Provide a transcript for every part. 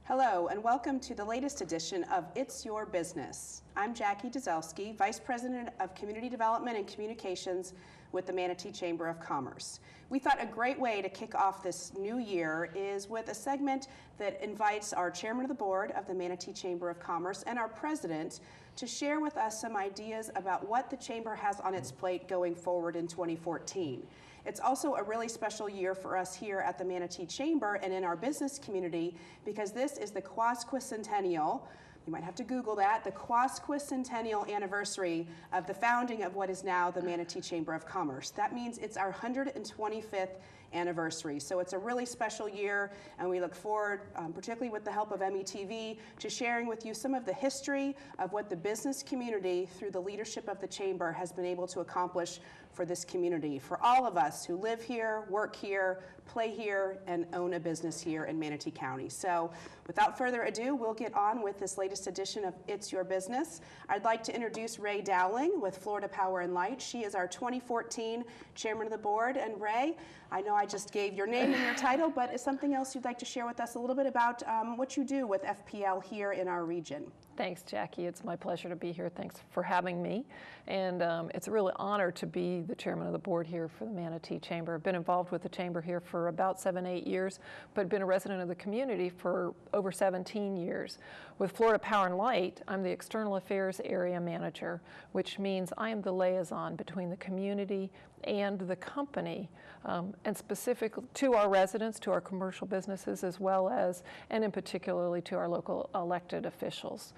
Hello, and welcome to the latest edition of It's Your Business. I'm Jackie Dzelski, Vice President of Community Development and Communications with the Manatee Chamber of Commerce. We thought a great way to kick off this new year is with a segment that invites our Chairman of the Board of the Manatee Chamber of Commerce and our President to share with us some ideas about what the Chamber has on its plate going forward in 2014. It's also a really special year for us here at the Manatee Chamber and in our business community because this is the Quasquicentennial, you might have to Google that, the Quasquicentennial anniversary of the founding of what is now the Manatee Chamber of Commerce. That means it's our 125th anniversary. So it's a really special year, and we look forward, particularly with the help of METV, to sharing with you some of the history of what the business community, through the leadership of the Chamber, has been able to accomplish for this community, for all of us who live here, work here, play here, and own a business here in Manatee County. So without further ado, we'll get on with this latest edition of It's Your Business. I'd like to introduce Ray Dowling with Florida Power and Light. She is our 2014 Chairman of the Board. And Ray, I know I just gave your name and your title, but is something else you'd like to share with us a little bit about what you do with FPL here in our region? Thanks, Jackie. It's my pleasure to be here. Thanks for having me. And it's a real honor to be the chairman of the board here for the Manatee Chamber. I've been involved with the Chamber here for about 7-8 years, but been a resident of the community for over 17 years. With Florida Power and Light, I'm the External Affairs Area Manager, which means I am the liaison between the community and the company, and specific to our residents, to our commercial businesses, as well as, and in particularly to our local elected officials.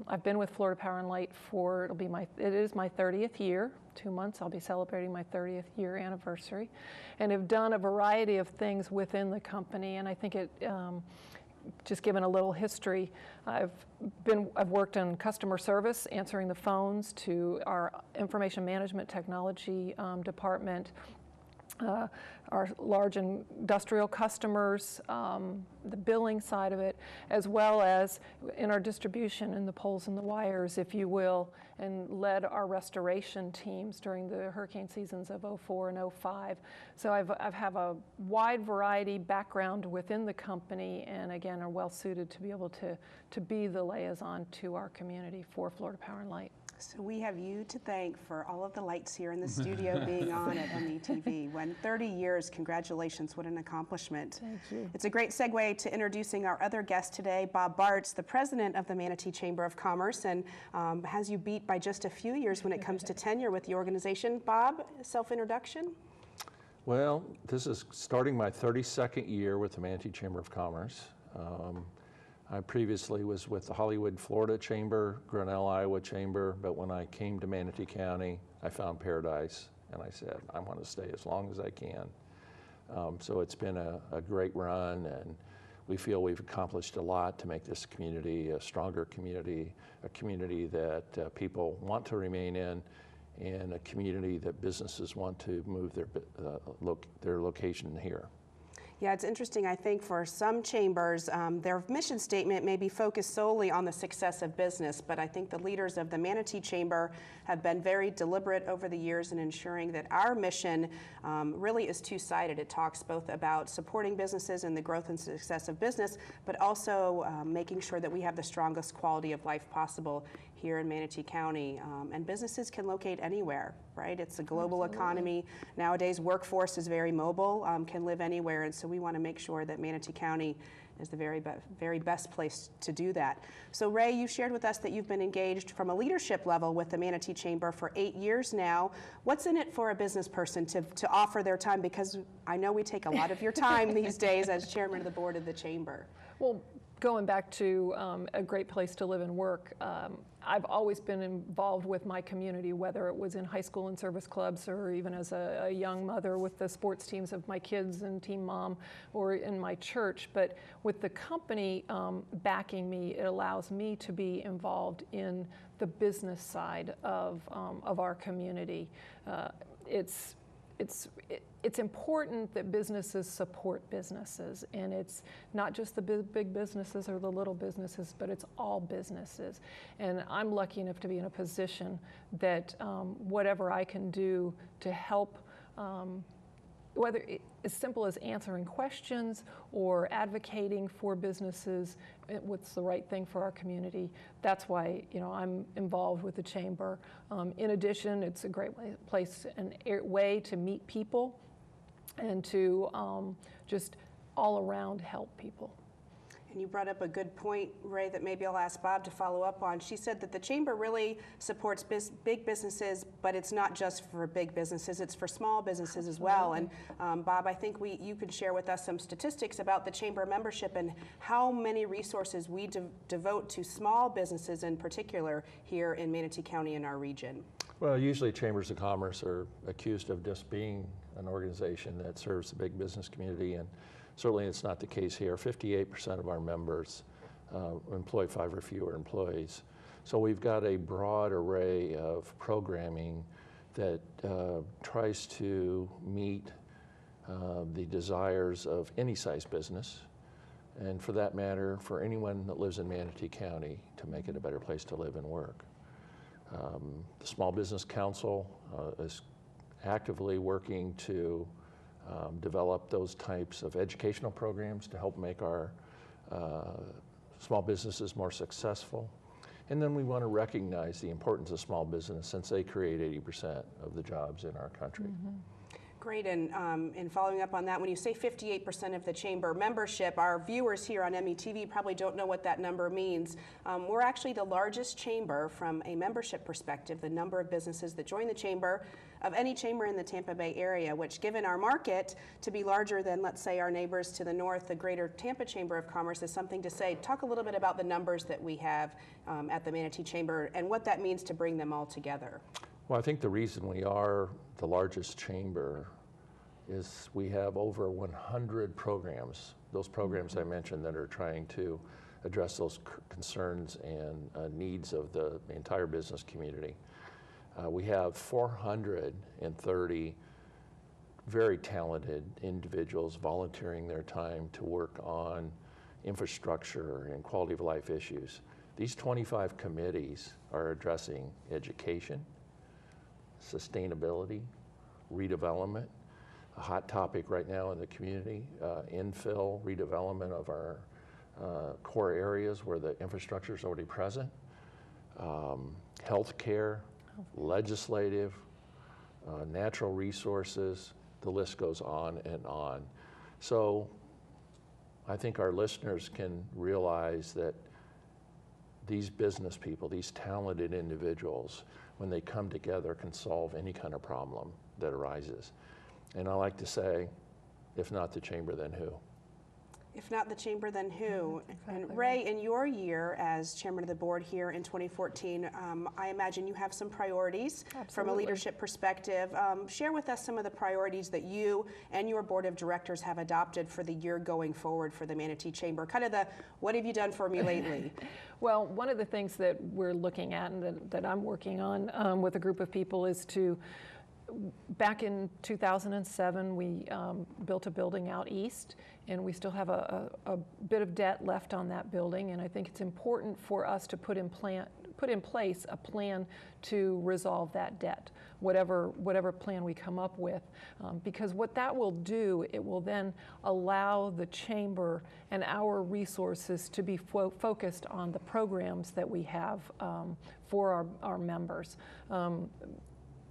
I've been with Florida Power and Light for, it is my 30th year. 2 months, I'll be celebrating my 30th year anniversary, and have done a variety of things within the company, and I think it, just given a little history, I've worked in customer service, answering the phones, to our information management technology department, our large industrial customers, the billing side of it, as well as in our distribution and the poles and the wires, if you will, and led our restoration teams during the hurricane seasons of '04 and '05. So I have a wide variety background within the company, and again are well suited to be able to be the liaison to our community for Florida Power and Light. So we have you to thank for all of the lights here in the studio being on at METV. When 30 years, congratulations, what an accomplishment. Thank you. It's a great segue to introducing our other guest today, Bob Bartz, the president of the Manatee Chamber of Commerce, and has you beat by just a few years when it comes to tenure with the organization. Bob, self-introduction? Well, this is starting my 32nd year with the Manatee Chamber of Commerce. I previously was with the Hollywood, Florida Chamber, Grinnell, Iowa Chamber, but when I came to Manatee County, I found paradise, and I said, I want to stay as long as I can. So it's been a great run, and we feel we've accomplished a lot to make this community a stronger community, a community that people want to remain in, and a community that businesses want to move their location here. Yeah, it's interesting. I think for some chambers, their mission statement may be focused solely on the success of business, but I think the leaders of the Manatee Chamber have been very deliberate over the years in ensuring that our mission really is two-sided. It talks both about supporting businesses and the growth and success of business, but also making sure that we have the strongest quality of life possible here in Manatee County. And businesses can locate anywhere, right? It's a global economy. Nowadays, workforce is very mobile, can live anywhere, and so we want to make sure that Manatee County is the very best place to do that. So Ray, you shared with us that you've been engaged from a leadership level with the Manatee Chamber for 8 years now. What's in it for a business person to offer their time? Because I know we take a lot of your time these days as chairman of the board of the Chamber. Well, going back to a great place to live and work, I've always been involved with my community, whether it was in high school and service clubs or even as a young mother with the sports teams of my kids and team mom, or in my church. But with the company backing me, it allows me to be involved in the business side of our community. It's important that businesses support businesses, and it's not just the big businesses or the little businesses, but it's all businesses. And I'm lucky enough to be in a position that whatever I can do to help, whether as simple as answering questions or advocating for businesses, what's the right thing for our community, that's why I'm involved with the Chamber. In addition, it's a great place and way to meet people and to just all around help people. And you brought up a good point, Ray, that maybe I'll ask Bob to follow up on. She said that the Chamber really supports big businesses, but it's not just for big businesses, it's for small businesses as well. And Bob, I think you could share with us some statistics about the Chamber membership and how many resources we devote to small businesses in particular here in Manatee County in our region. Well, usually chambers of commerce are accused of just being an organization that serves the big business community, and certainly it's not the case here. 58% of our members employ 5 or fewer employees. So we've got a broad array of programming that tries to meet the desires of any size business, and for that matter, for anyone that lives in Manatee County, to make it a better place to live and work. The Small Business Council is actively working to develop those types of educational programs to help make our small businesses more successful. And then we want to recognize the importance of small business, since they create 80% of the jobs in our country. Mm-hmm. Great, and following up on that, when you say 58% of the Chamber membership, our viewers here on METV probably don't know what that number means. We're actually the largest chamber from a membership perspective, the number of businesses that join the Chamber, of any chamber in the Tampa Bay area, which, given our market to be larger than, let's say, our neighbors to the north, the Greater Tampa Chamber of Commerce, is something to say. Talk a little bit about the numbers that we have at the Manatee Chamber and what that means to bring them all together. Well, I think the reason we are the largest chamber is we have over 100 programs, those programs I mentioned that are trying to address those concerns and needs of the entire business community. We have 430 very talented individuals volunteering their time to work on infrastructure and quality of life issues. These 25 committees are addressing education, sustainability, redevelopment, a hot topic right now in the community, infill, redevelopment of our core areas where the infrastructure is already present, healthcare, legislative, natural resources, the list goes on and on. So I think our listeners can realize that these business people, these talented individuals, when they come together, can solve any kind of problem that arises. And I like to say, if not the Chamber, then who? If not the Chamber, then who? Exactly. And Ray, in your year as Chairman of the Board here in 2014, I imagine you have some priorities. Absolutely. From a leadership perspective. Share with us some of the priorities that you and your Board of Directors have adopted for the year going forward for the Manatee Chamber. Kind of the, what have you done for me lately? Well, one of the things that we're looking at and that I'm working on with a group of people is to, back in 2007, we built a building out east, and we still have a bit of debt left on that building, and I think it's important for us to put in place a plan to resolve that debt, whatever plan we come up with, because what that will do, it will then allow the Chamber and our resources to be focused on the programs that we have for our members.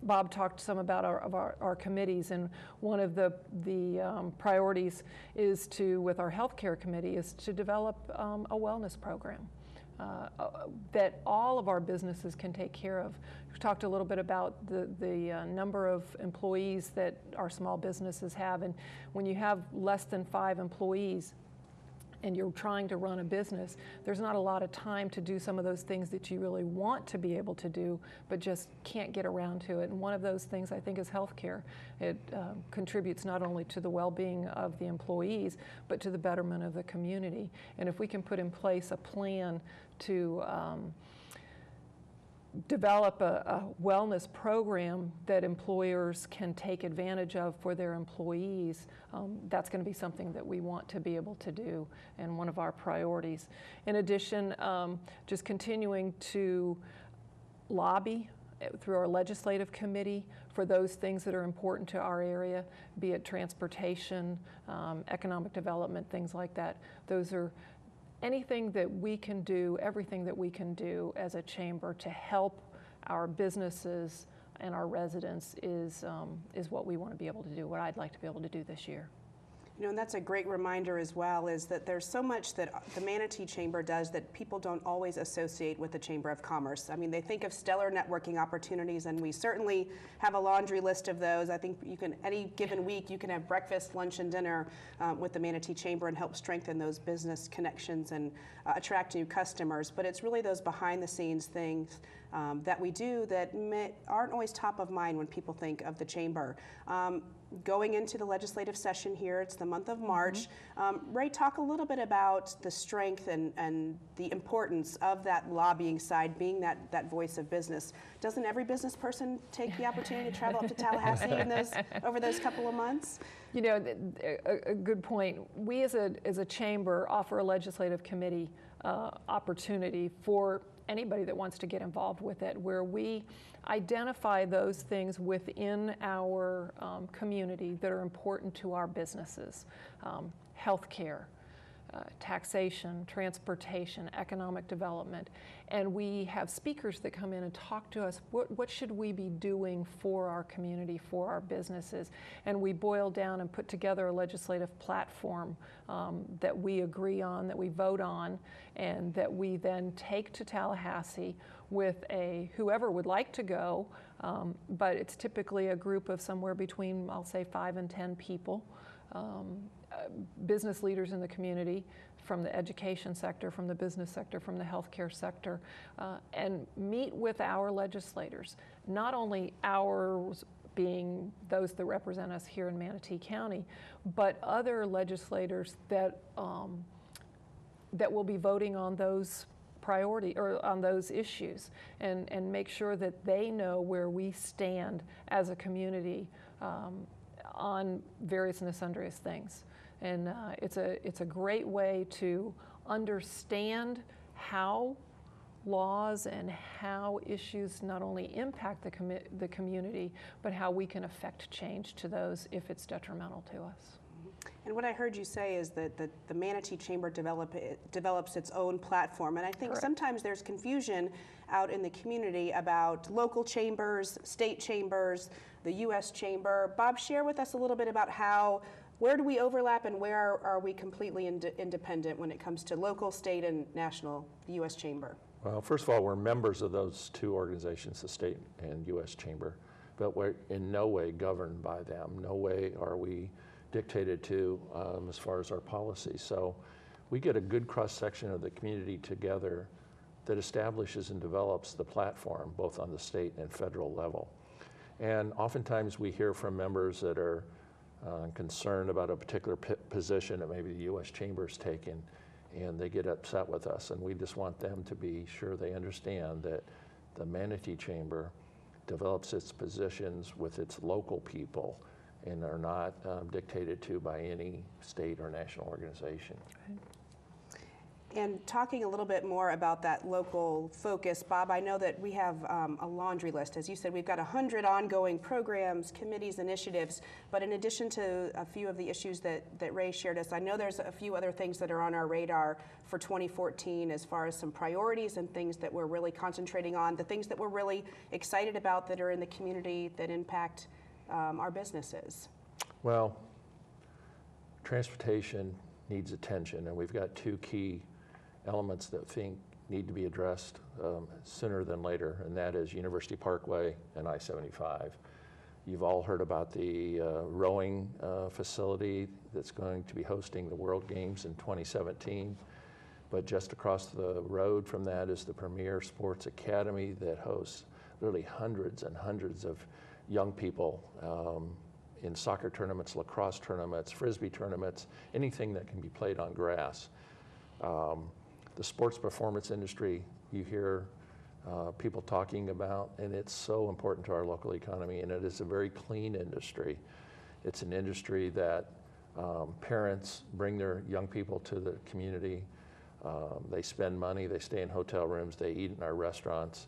Bob talked some about our committees, and one of the priorities is to, with our healthcare committee, is to develop a wellness program that all of our businesses can take care of. We talked a little bit about the number of employees that our small businesses have, and when you have less than 5 employees, and you're trying to run a business, there's not a lot of time to do some of those things that you really want to be able to do, but just can't get around to it. And one of those things, I think, is healthcare. It contributes not only to the well-being of the employees, but to the betterment of the community. And if we can put in place a plan to develop a wellness program that employers can take advantage of for their employees, that's going to be something that we want to be able to do and one of our priorities. In addition, just continuing to lobby through our legislative committee for those things that are important to our area, be it transportation, economic development, things like that. Those are anything that we can do, everything that we can do as a chamber to help our businesses and our residents is what we want to be able to do, what I'd like to be able to do this year. You know, and that's a great reminder as well, is that there's so much that the Manatee Chamber does that people don't always associate with the Chamber of Commerce. I mean, they think of stellar networking opportunities, and we certainly have a laundry list of those. I think you can, any given week, you can have breakfast, lunch, and dinner with the Manatee Chamber and help strengthen those business connections and attract new customers. But it's really those behind-the-scenes things that we do that aren't always top of mind when people think of the Chamber. Going into the legislative session here, it's the month of March. Ray, talk a little bit about the strength and the importance of that lobbying side, being that voice of business. Doesn't every business person take the opportunity to travel up to Tallahassee over those couple of months? You know, a good point. We as a chamber offer a legislative committee opportunity for anybody that wants to get involved with it, where we identify those things within our community that are important to our businesses. Healthcare, taxation, transportation, economic development. And we have speakers that come in and talk to us, what should we be doing for our community, for our businesses? And we boil down and put together a legislative platform that we agree on, that we vote on, and that we then take to Tallahassee with whoever would like to go, but it's typically a group of somewhere between, I'll say, 5 and 10 people. Business leaders in the community, from the education sector, from the business sector, from the healthcare sector, and meet with our legislators, not only ours being those that represent us here in Manatee County, but other legislators that will be voting on those on those issues, and make sure that they know where we stand as a community on various and sundry things. And it's a great way to understand how laws and how issues not only impact the community, but how we can affect change to those if it's detrimental to us. And what I heard you say is that the Manatee Chamber develops its own platform. And I think Correct. Sometimes there's confusion out in the community about local chambers, state chambers, the U.S. Chamber. Bob, share with us a little bit about where do we overlap and where are we completely independent when it comes to local, state, and national, the U.S. Chamber? Well, first of all, we're members of those two organizations, the state and U.S. Chamber, but we're in no way governed by them. No way are we dictated to as far as our policies. So we get a good cross-section of the community together that establishes and develops the platform, both on the state and federal level. And oftentimes we hear from members that are concerned about a particular position that maybe the U.S. Chamber's taken, and they get upset with us. And we just want them to be sure they understand that the Manatee Chamber develops its positions with its local people and are not dictated to by any state or national organization. Right. And talking a little bit more about that local focus, Bob, I know that we have a laundry list. As you said, we've got 100 ongoing programs, committees, initiatives, but in addition to a few of the issues that Ray shared us, I know there's a few other things that are on our radar for 2014 as far as some priorities and things that we're really concentrating on, the things that we're really excited about that are in the community that impact our businesses. Well, transportation needs attention, and we've got two key elements that I think need to be addressed sooner than later, and that is University Parkway and I-75. You've all heard about the rowing facility that's going to be hosting the World Games in 2017. But just across the road from that is the Premier Sports Academy that hosts literally hundreds and hundreds of young people in soccer tournaments, lacrosse tournaments, frisbee tournaments, anything that can be played on grass. The sports performance industry, you hear people talking about, and it's so important to our local economy, and it is a very clean industry. It's an industry that parents bring their young people to the community. They spend money, they stay in hotel rooms, they eat in our restaurants,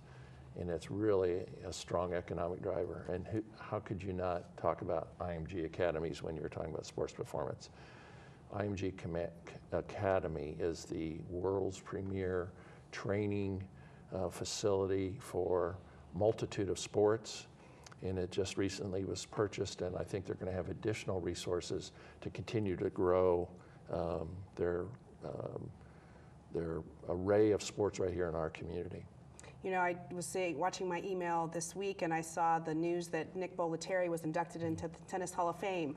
and it's really a strong economic driver. And how could you not talk about IMG Academies when you're talking about sports performance? IMG Academy is the world's premier training facility for multitude of sports, and it just recently was purchased, and I think they're going to have additional resources to continue to grow their array of sports right here in our community. You know, I was watching my email this week, and I saw the news that Nick Bollettieri was inducted into the Tennis Hall of Fame.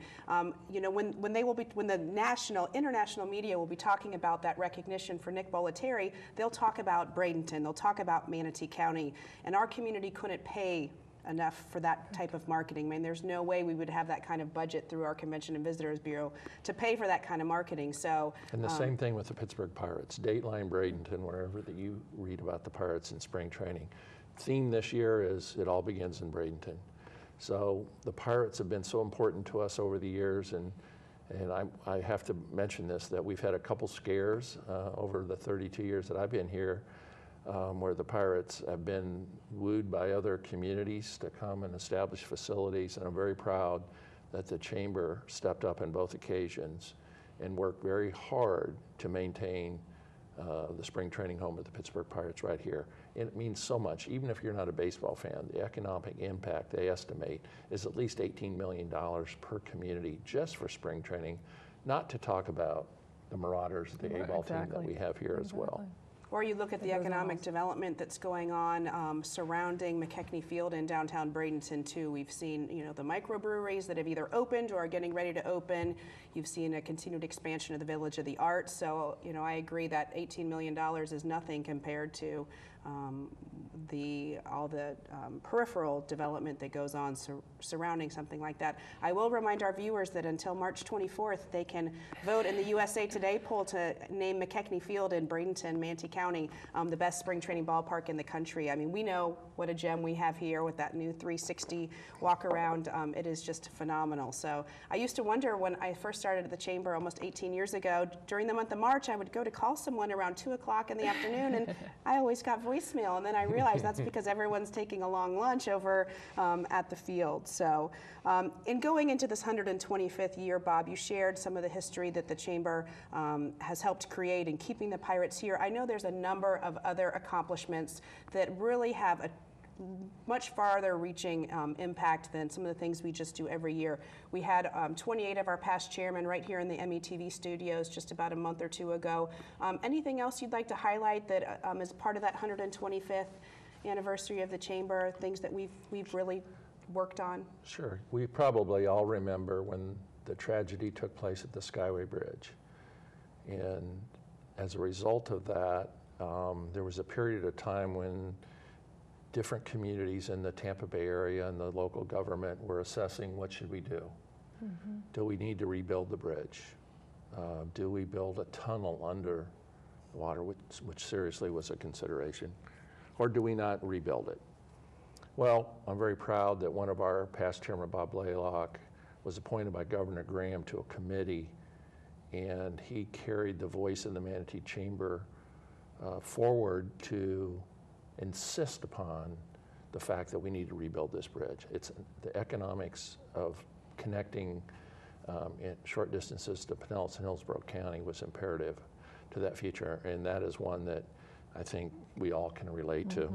You know, when the international media will be talking about that recognition for Nick Bollettieri, they'll talk about Bradenton, they'll talk about Manatee County, and our community couldn't pay enough for that type of marketing. I mean, there's no way we would have that kind of budget through our Convention and Visitors Bureau to pay for that kind of marketing. So, and the same thing with the Pittsburgh Pirates, Dateline Bradenton, wherever that you read about the Pirates in spring training. Theme this year is It All Begins in Bradenton. So the Pirates have been so important to us over the years, and I have to mention this, that we've had a couple scares over the 32 years that I've been here, where the Pirates have been wooed by other communities to come and establish facilities, and I'm very proud that the Chamber stepped up in both occasions and worked very hard to maintain the spring training home of the Pittsburgh Pirates right here. And it means so much, even if you're not a baseball fan. The economic impact they estimate is at least $18 million per community just for spring training, not to talk about the Marauders, the A-ball team that we have here as well. Or you look at the economic development that's going on surrounding McKechnie Field in downtown Bradenton too. We've seen, you know, the microbreweries that have either opened or are getting ready to open. You've seen a continued expansion of the Village of the Arts. So, you know, I agree that $18 million is nothing compared to all the peripheral development that goes on surrounding something like that. I will remind our viewers that until March 24th, they can vote in the USA Today poll to name McKechnie Field in Bradenton, Manatee County, the best spring training ballpark in the country. I mean, we know what a gem we have here with that new 360 walk around. It is just phenomenal. So I used to wonder when I first started at the Chamber almost 18 years ago, during the month of March, I would go to call someone around 2 o'clock in the afternoon, and I always got voicemail, and then I realized that's because everyone's taking a long lunch over at the field. So in going into this 125th year, Bob, you shared some of the history that the Chamber has helped create in keeping the Pirates here. I know there's a number of other accomplishments that really have a much farther reaching impact than some of the things we just do every year. We had 28 of our past chairmen right here in the METV studios just about a month or two ago. Anything else you'd like to highlight that is part of that 125th anniversary of the Chamber, things that we've really worked on? Sure. We probably all remember when the tragedy took place at the Skyway Bridge. And as a result of that, there was a period of time when different communities in the Tampa Bay area and the local government were assessing, what should we do? Mm-hmm. Do we need to rebuild the bridge? Do we build a tunnel under the water, which seriously was a consideration? Or do we not rebuild it? Well, I'm very proud that one of our past chairman, Bob Blaylock, was appointed by Governor Graham to a committee, and he carried the voice of the Manatee Chamber forward to insist upon the fact that we need to rebuild this bridge. It's the economics of connecting in short distances to Pinellas and Hillsborough County was imperative to that future, and that is one that I think we all can relate to.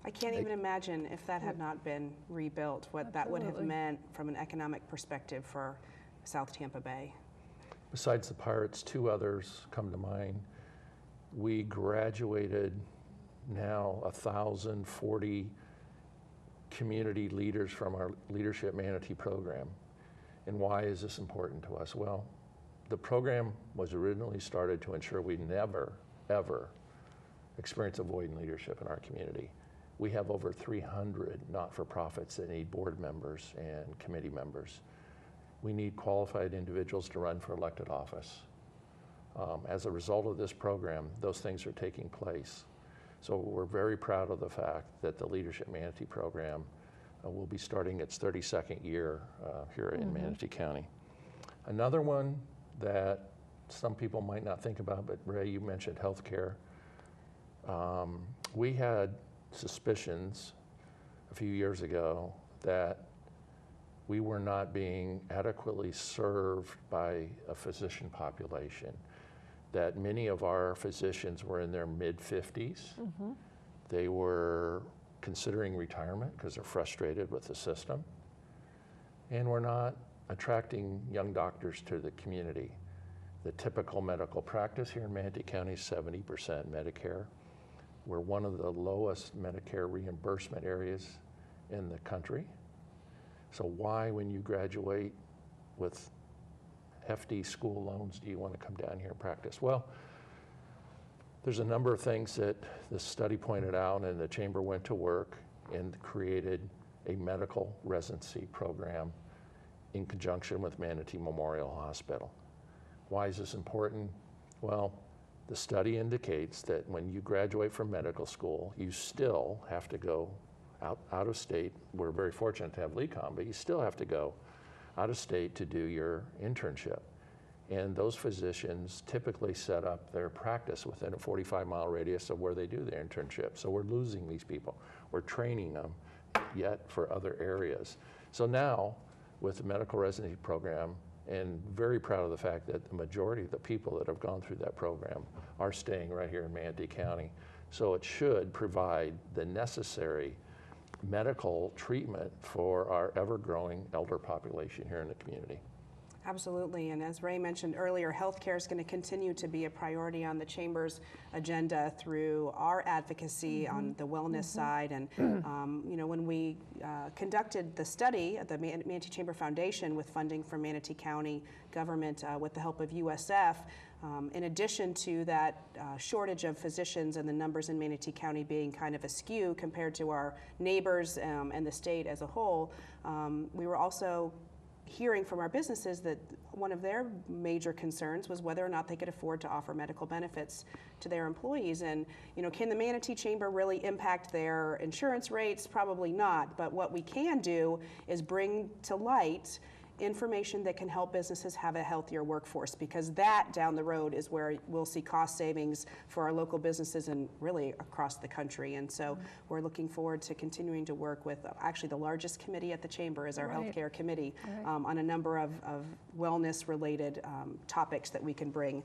I can't even imagine if that had not been rebuilt, what that would have meant from an economic perspective for South Tampa Bay. Besides the Pirates, two others come to mind. We graduated now 1,040 community leaders from our Leadership Manatee program. And why is this important to us? Well, the program was originally started to ensure we never, ever experience avoidant leadership in our community. We have over 300 not-for-profits that need board members and committee members. We need qualified individuals to run for elected office. As a result of this program, those things are taking place. So we're very proud of the fact that the Leadership Manatee program will be starting its 32nd year here in Manatee County. Another one that some people might not think about, but Ray, you mentioned healthcare. We had suspicions a few years ago that we were not being adequately served by a physician population, that many of our physicians were in their mid-50s. They were considering retirement because they're frustrated with the system, and we're not attracting young doctors to the community. The typical medical practice here in Manatee County is 70% Medicare. We're one of the lowest Medicare reimbursement areas in the country. So why, when you graduate with hefty school loans, do you want to come down here and practice? Well, there's a number of things that the study pointed out, and the chamber went to work and created a medical residency program in conjunction with Manatee Memorial Hospital. Why is this important? Well, the study indicates that when you graduate from medical school, you still have to go out of state. We're very fortunate to have LECOM, but you still have to go out of state to do your internship. And those physicians typically set up their practice within a 45-mile radius of where they do their internship. So we're losing these people. We're training them yet for other areas. So now, with the medical residency program, and very proud of the fact that the majority of the people that have gone through that program are staying right here in Manatee County. So it should provide the necessary medical treatment for our ever-growing elder population here in the community. Absolutely, and as Ray mentioned earlier, healthcare is going to continue to be a priority on the Chamber's agenda through our advocacy on the wellness side. And you know, when we conducted the study at the Manatee Chamber Foundation with funding from Manatee County government with the help of USF, in addition to that shortage of physicians and the numbers in Manatee County being kind of askew compared to our neighbors and the state as a whole, we were also hearing from our businesses that one of their major concerns was whether or not they could afford to offer medical benefits to their employees. And, you know, can the Manatee Chamber really impact their insurance rates? Probably not. But what we can do is bring to light information that can help businesses have a healthier workforce, because that down the road is where we'll see cost savings for our local businesses and really across the country. And so we're looking forward to continuing to work with actually the largest committee at the Chamber is our healthcare committee on a number of wellness related topics that we can bring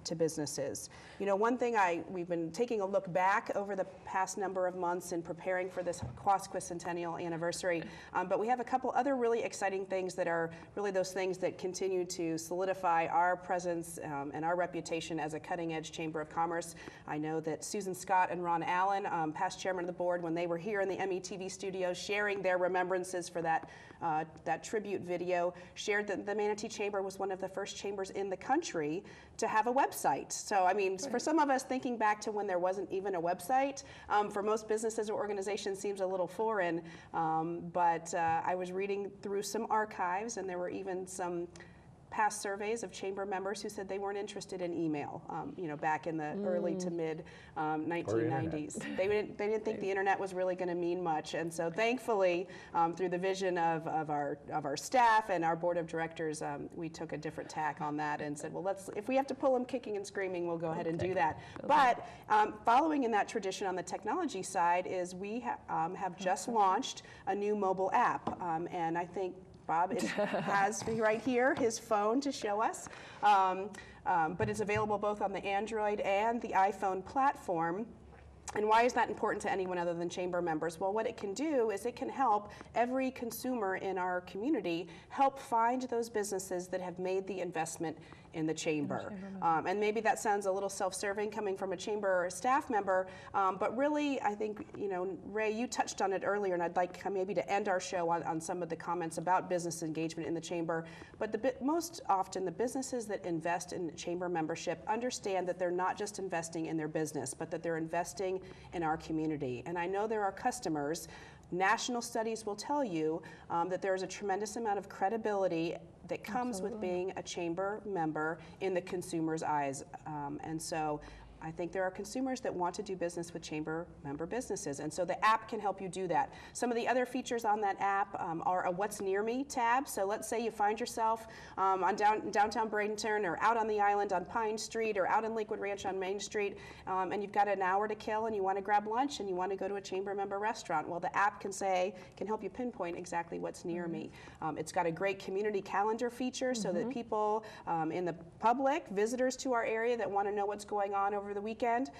to businesses. You know, one thing we've been taking a look back over the past number of months in preparing for this quasquicentennial anniversary, but we have a couple other really exciting things that are really those things that continue to solidify our presence and our reputation as a cutting-edge Chamber of Commerce. I know that Susan Scott and Ron Allen, past chairman of the board, when they were here in the METV studios sharing their remembrances for that tribute video, shared that the Manatee Chamber was one of the first chambers in the country to have a website. So, I mean, for some of us, thinking back to when there wasn't even a website, for most businesses or organizations seems a little foreign, but I was reading through some archives, and there were even some past surveys of chamber members who said they weren't interested in email, you know, back in the early to mid 1990s. They didn't think the internet was really going to mean much, and so thankfully, through the vision of our staff and our board of directors, we took a different tack on that and said, well, if we have to pull them kicking and screaming, we'll go ahead and do that. But following in that tradition on the technology side is we have just launched a new mobile app, and I think Bob has right here his phone to show us, but it's available both on the Android and the iPhone platform. And why is that important to anyone other than chamber members? Well, what it can do is it can help every consumer in our community help find those businesses that have made the investment in the chamber. And maybe that sounds a little self-serving coming from a chamber staff member, but really, I think, Ray, you touched on it earlier, and I'd like maybe to end our show on some of the comments about business engagement in the chamber. But most often, the businesses that invest in chamber membership understand that they're not just investing in their business, but that they're investing in our community. And I know there are customers. National studies will tell you that there's a tremendous amount of credibility that comes with being a chamber member in the consumer's eyes. And so I think there are consumers that want to do business with chamber member businesses, and so the app can help you do that. Some of the other features on that app are a What's Near Me tab. So let's say you find yourself on downtown Bradenton, or out on the island on Pine Street, or out in Lakewood Ranch on Main Street, and you've got an hour to kill and you want to grab lunch and you want to go to a chamber member restaurant. Well, the app can help you pinpoint exactly what's near me. It's got a great community calendar feature so that people in the public, visitors to our area that want to know what's going on over the weekend,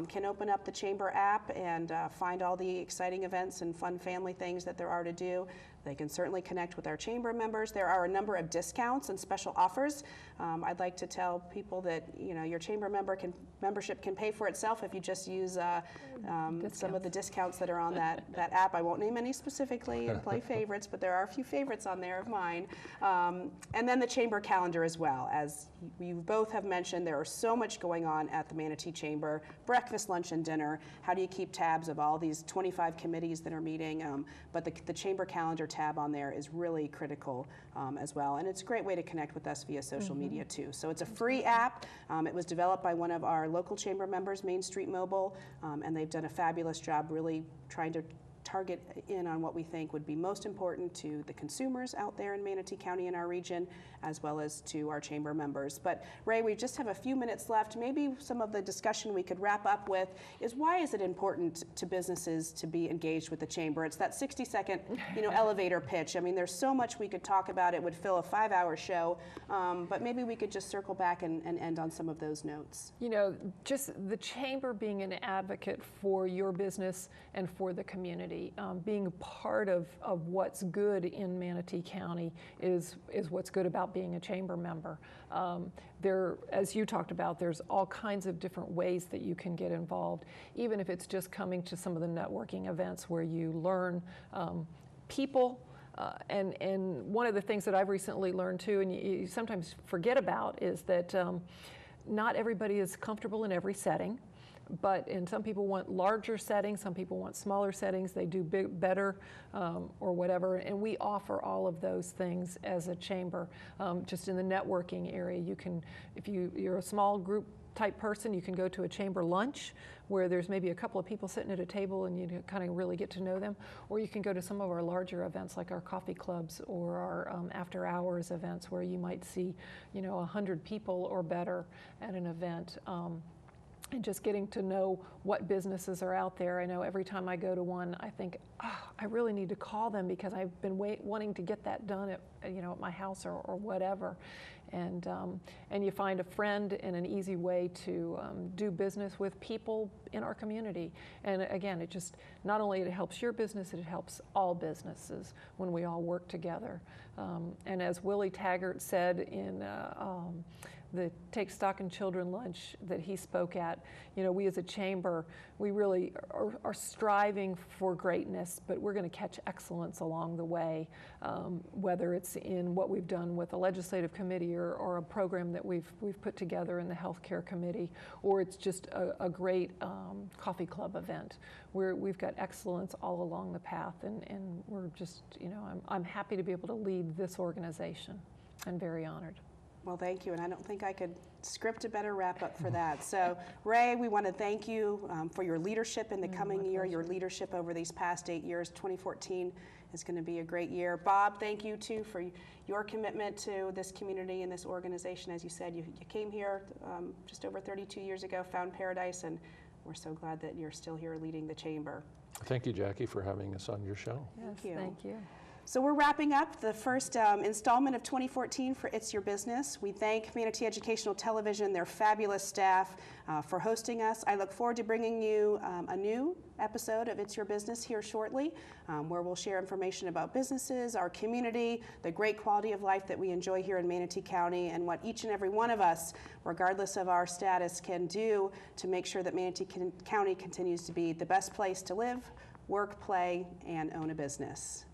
can open up the chamber app and find all the exciting events and fun family things that there are to do. They can certainly connect with our chamber members. There are a number of discounts and special offers. I'd like to tell people that your chamber membership can pay for itself if you just use some of the discounts that are on that app. I won't name any specifically and play favorites, but there are a few favorites on there of mine. And then the chamber calendar as well. As you both have mentioned, there is so much going on at the Manatee Chamber: breakfast, lunch, and dinner. How do you keep tabs of all these 25 committees that are meeting? But the chamber calendar tab on there is really critical as well. And it's a great way to connect with us via social media too. So it's a free app. It was developed by one of our local chamber members, Main Street Mobile, and they've done a fabulous job really trying to target in on what we think would be most important to the consumers out there in Manatee County and our region, as well as to our chamber members. But Ray, we just have a few minutes left. Maybe some of the discussion we could wrap up with is, why is it important to businesses to be engaged with the chamber? It's that 60-second elevator pitch. I mean, there's so much we could talk about. It would fill a 5-hour show, but maybe we could just circle back and end on some of those notes. Just the chamber being an advocate for your business and for the community. Being a part of what's good in Manatee County is what's good about being a chamber member. As you talked about, there's all kinds of different ways that you can get involved, even if it's just coming to some of the networking events where you learn people. And one of the things that I've recently learned too, and you sometimes forget about, is that not everybody is comfortable in every setting. And some people want larger settings, some people want smaller settings, they do better or whatever, and we offer all of those things as a chamber. Just in the networking area, you can, if you're a small group type person, you can go to a chamber lunch where there's maybe a couple of people sitting at a table and you kind of really get to know them, or you can go to some of our larger events like our coffee clubs or our after hours events where you might see 100 people or better at an event. And just getting to know what businesses are out there. I know every time I go to one, I think, I really need to call them because I've been wanting to get that done at my house or whatever. And you find a friend and an easy way to do business with people in our community. And again, it just, not only it helps your business, it helps all businesses when we all work together. And as Willie Taggart said in the Take Stock in Children lunch that he spoke at, we as a chamber, we really are striving for greatness, but we're going to catch excellence along the way, whether it's in what we've done with a legislative committee or a program that we've put together in the healthcare committee, or it's just a great coffee club event where we've got excellence all along the path, and we're just, I'm happy to be able to lead this organization. I'm very honored. Well, thank you, and I don't think I could script a better wrap-up for that. So, Ray, we want to thank you for your leadership in the coming year, your leadership over these past 8 years. 2014 is going to be a great year. Bob, thank you, too, for your commitment to this community and this organization. As you said, you came here just over 32 years ago, found Paradise, and we're so glad that you're still here leading the chamber. Thank you, Jackie, for having us on your show. Yes, Thank you. Thank you. So we're wrapping up the first installment of 2014 for It's Your Business. We thank Manatee Educational Television, their fabulous staff, for hosting us. I look forward to bringing you a new episode of It's Your Business here shortly, where we'll share information about businesses, our community, the great quality of life that we enjoy here in Manatee County, and what each and every one of us, regardless of our status, can do to make sure that Manatee County continues to be the best place to live, work, play, and own a business.